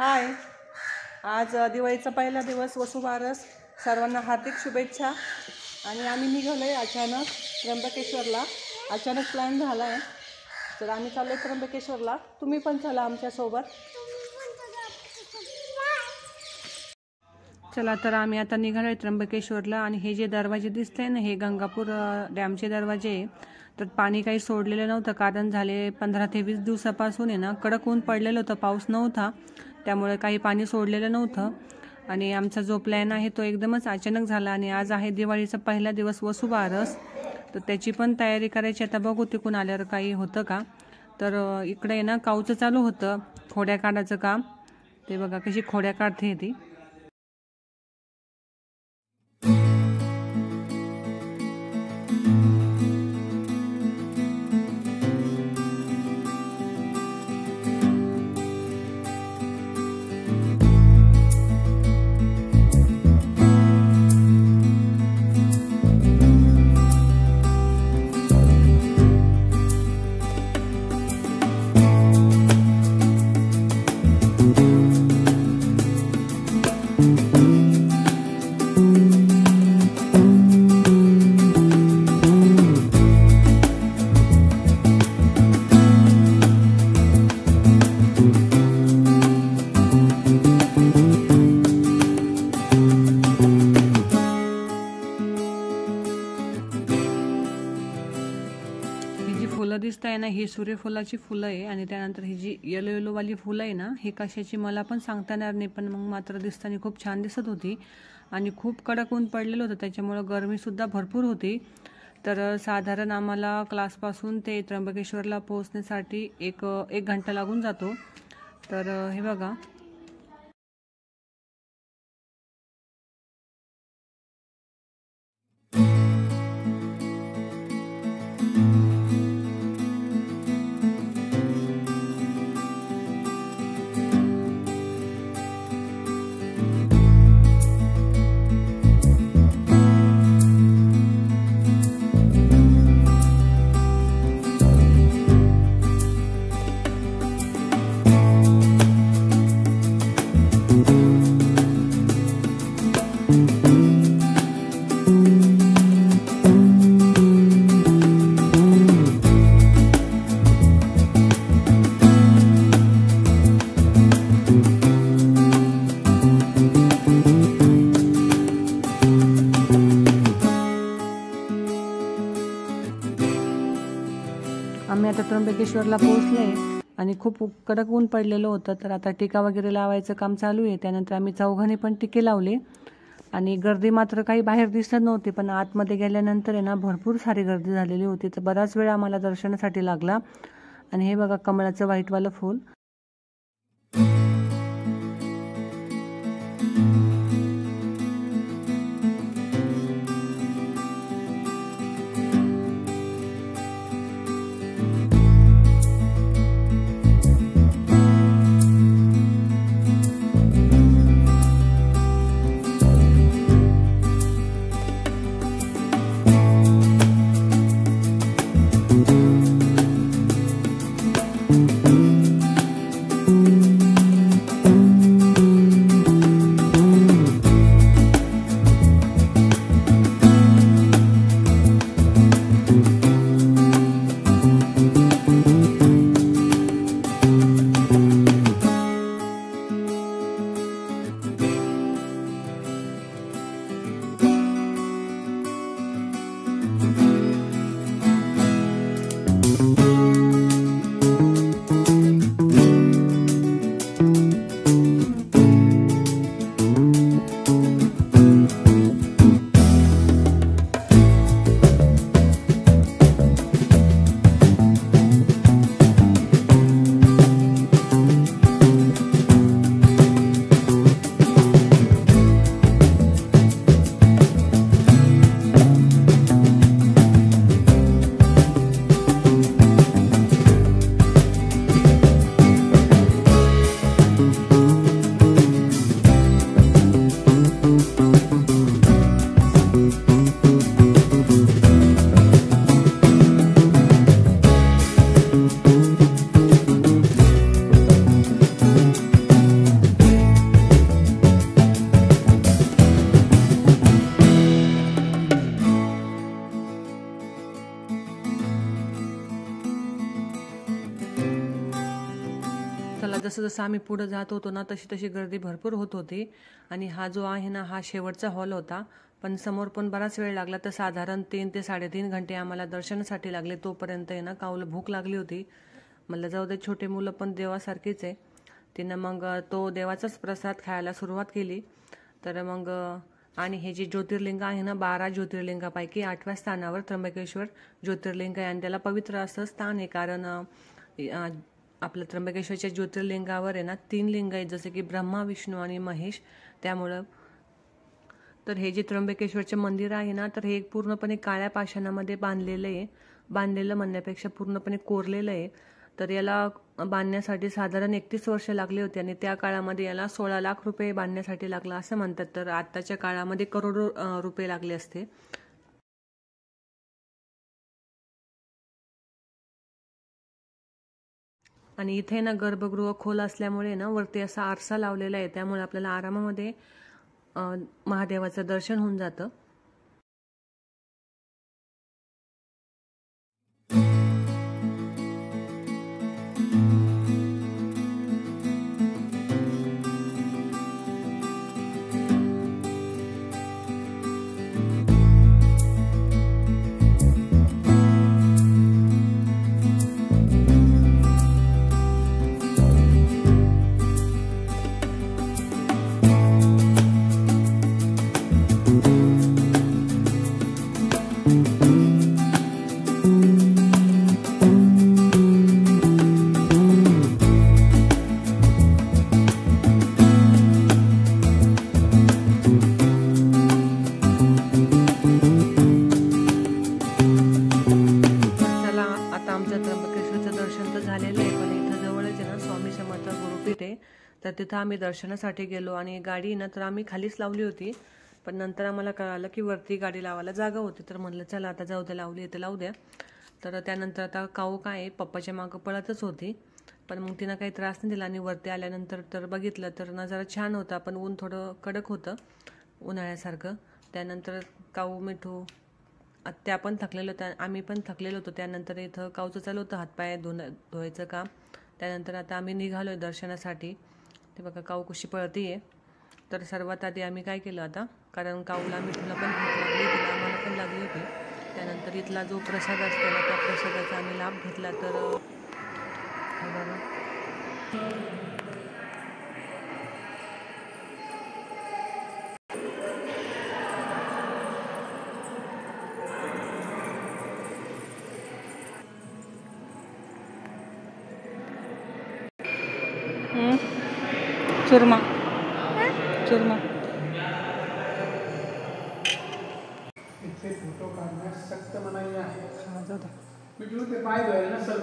हाय, आज दिवाळीचा पहिला दिवस वसुबारस. सर्वांना हार्दिक शुभेच्छा. आणि आम्ही निघालो आहे अचानक त्र्यंबकेश्वरला. अचानक प्लॅन झाला आहे, तर आम्ही चाललो आहे त्र्यंबकेश्वरला. तुम्ही पण चला आमच्यासोबत. चला, तर आम्ही आता निघालो आहे त्र्यंबकेश्वरला. आणि हे जे दरवाजे दिसते ना, हे गंगापूर डॅमचे दरवाजे आहे. तर पाणी काही सोडलेलं नव्हतं, कारण झाले 15 ते 20 दिवसापासून आहे ना, कडक ऊन पडलेलं होतं, पाऊस नव्हता, त्यामुळे काही पाणी सोडलेलं नव्हतं. आणि आमचा जो प्लॅन आहे तो एकदमच अचानक झाला. आणि आज आहे दिवाळीचा पहिला दिवस वसुबारस, तर त्याची पण तयारी करायची. आता बघू तिकून आल्यावर काही होतं का. तर इकडे आहे ना काऊचं चालू होतं, खोड्या काढायचं काम. ते बघा कशी खोड्या काढते ती. फुलं दिसत आहे ना, ही सूर्यफुलाची फुलं आहे. आणि त्यानंतर ही जी येलो वाली फुलं आहे ना, ही कशाची मला पण सांगता येणार नाही, पण मग मात्र दिसताना खूप छान दिसत होती. आणि खूप कडक ऊन पडलेलं होतं, त्याच्यामुळं गरमीसुद्धा भरपूर होती. तर साधारण आम्हाला क्लासपासून ते त्र्यंबकेश्वरला पोहोचण्यासाठी एक घंटा लागून जातो. तर हे बघा, आम्ही आता त्र्यंबकेश्वरला पोहोचले. आणि खूप कडक ऊन पडलेलं होतं, तर आता टीका वगैरे लावायचं काम चालू आहे. त्यानंतर आम्ही चौघांनी पण टिके लावले. आणि गर्दी मात्र काही बाहेर दिसत नव्हती, पण आतमध्ये गेल्यानंतर आहे ना भरपूर सारी गर्दी झालेली होती. तर बराच वेळ आम्हाला दर्शनासाठी लागला. आणि हे बघा कमळाचं व्हाईटवालं फूल. जसं जसं आम्ही पुढं जात होतो ना तशी तशी गर्दी भरपूर होत होती. आणि हा जो आहे ना हा शेवटचा हॉल होता, पण समोर पण बराच वेळ लागला. तर साधारण 3 ते 3.5 घंटे आम्हाला दर्शनासाठी लागले. तोपर्यंत आहे ना काऊला भूक लागली होती. मला जाऊ दे, छोटे मुलं पण देवासारखीच आहे. तिनं मग तो देवाचाच प्रसाद खायला सुरुवात केली. तर मग आणि हे जे ज्योतिर्लिंग आहे ना 12 ज्योतिर्लिंगापैकी 8व्या स्थानावर त्र्यंबकेश्वर ज्योतिर्लिंग आहे. आणि त्याला पवित्र असं स्थान आहे, कारण आपलं त्र्यंबकेश्वरच्या ज्योतिर्लिंगावर आहे ना 3 लिंग आहेत, जसे की ब्रह्मा, विष्णू आणि महेश. त्यामुळं तर हे जे त्र्यंबकेश्वरचे मंदिर आहे ना तर हे पूर्णपणे काळ्या पाषाणामध्ये बांधलेलं आहे. बांधलेलं म्हणण्यापेक्षा पूर्णपणे कोरलेलं आहे. तर याला बांधण्यासाठी साधारण 31 वर्ष लागली होती. आणि त्या काळामध्ये याला 16 लाख रुपये बांधण्यासाठी लागला असं म्हणतात. तर आत्ताच्या काळामध्ये करोडो रुपये लागले असते. आणि इथे ना गर्भगृह खोल असल्यामुळे ना वरती असा आरसा लावलेला आहे, त्यामुळे आपल्याला आरामामध्ये महादेवाचं दर्शन होऊन जातं. तर तिथं आम्ही दर्शनासाठी गेलो आणि गाडी ना तर आम्ही खालीच लावली होती. पण नंतर आम्हाला कळालं की वरती गाडी लावायला जागा होती. तर म्हणलं चला आता जाऊ द्या, लावली तर लावू द्या. तर त्यानंतर आता काऊ काय पप्पाच्या मागं पळतच होती, पण मग तिनं काही त्रास नाही दिला. आणि वरती आल्यानंतर तर बघितलं तर नजारा छान होता, पण ऊन थोडं कडक होतं उन्हाळ्यासारखं. त्यानंतर काऊ, मिठू, त्या पण थकलेलो होत्या, आम्ही पण थकलेलो होतो. त्यानंतर इथं काऊचं चालू होतं हातपाय धुवायचं काम. त्यानंतर आता आम्ही निघालो दर्शनासाठी. ते बघा काऊ कशी पळतीये. तर सर्वात आधी आम्ही काय केलं आता, कारण काऊला मिठूला पण भूक लागली होती, आम्हाला पण लागली होती. त्यानंतर इथला जो प्रसाद असतो ना त्या प्रसादाचा आम्ही लाभ घेतला. तर बघा चुरमा चुरमा इथे फोटो काढण्यास सक्त मनाई आहे. मी ते पाय धुवायला ना सर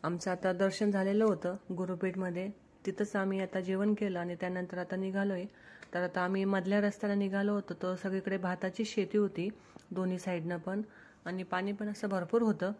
आमचं आता दर्शन झालेलं होतं गुरुपेठमध्ये. तिथंच आम्ही आता जेवण केलं आणि त्यानंतर आता निघालोय. तर आता आम्ही मधल्या रस्त्याला निघालो होतो. तर सगळीकडे भाताची शेती होती दोन्ही साईडनं पण, आणि पाणी पण असं भरपूर होतं.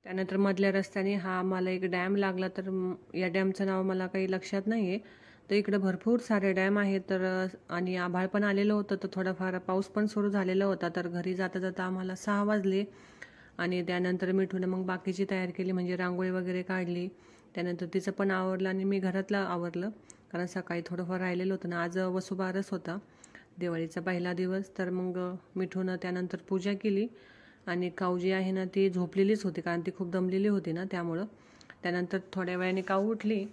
त्यानंतर मधल्या रस्त्याने हा आम्हाला एक डॅम लागला, तर या डॅमचं नाव मला काही लक्षात नाही आहे. तर इकडं भरपूर सारे डॅम आहेत. तर आणि आभाळ पण आलेलं होतं, तर थोडाफार पाऊस पण सुरू झालेला होता. तर घरी जाता जाता आम्हाला 6 वाजले. आणि त्यानंतर मिठूनं मग बाकीची तयारी केली, म्हणजे रांगोळी वगैरे काढली. त्यानंतर तिचं पण आवरलं आणि मी घरातलं आवरलं, कारण सकाळी थोडंफार राहिलेलं होतं ना. आज वसुबारस होता, दिवाळीचा पहिला दिवस. तर मग मिठूनं त्यानंतर पूजा केली आणि काऊ जी आहे ना ती झोपलेलीच होती, कारण ती खूप दमलेली होती ना त्यामुळं. त्यानंतर थोड्या वेळाने काऊ उठली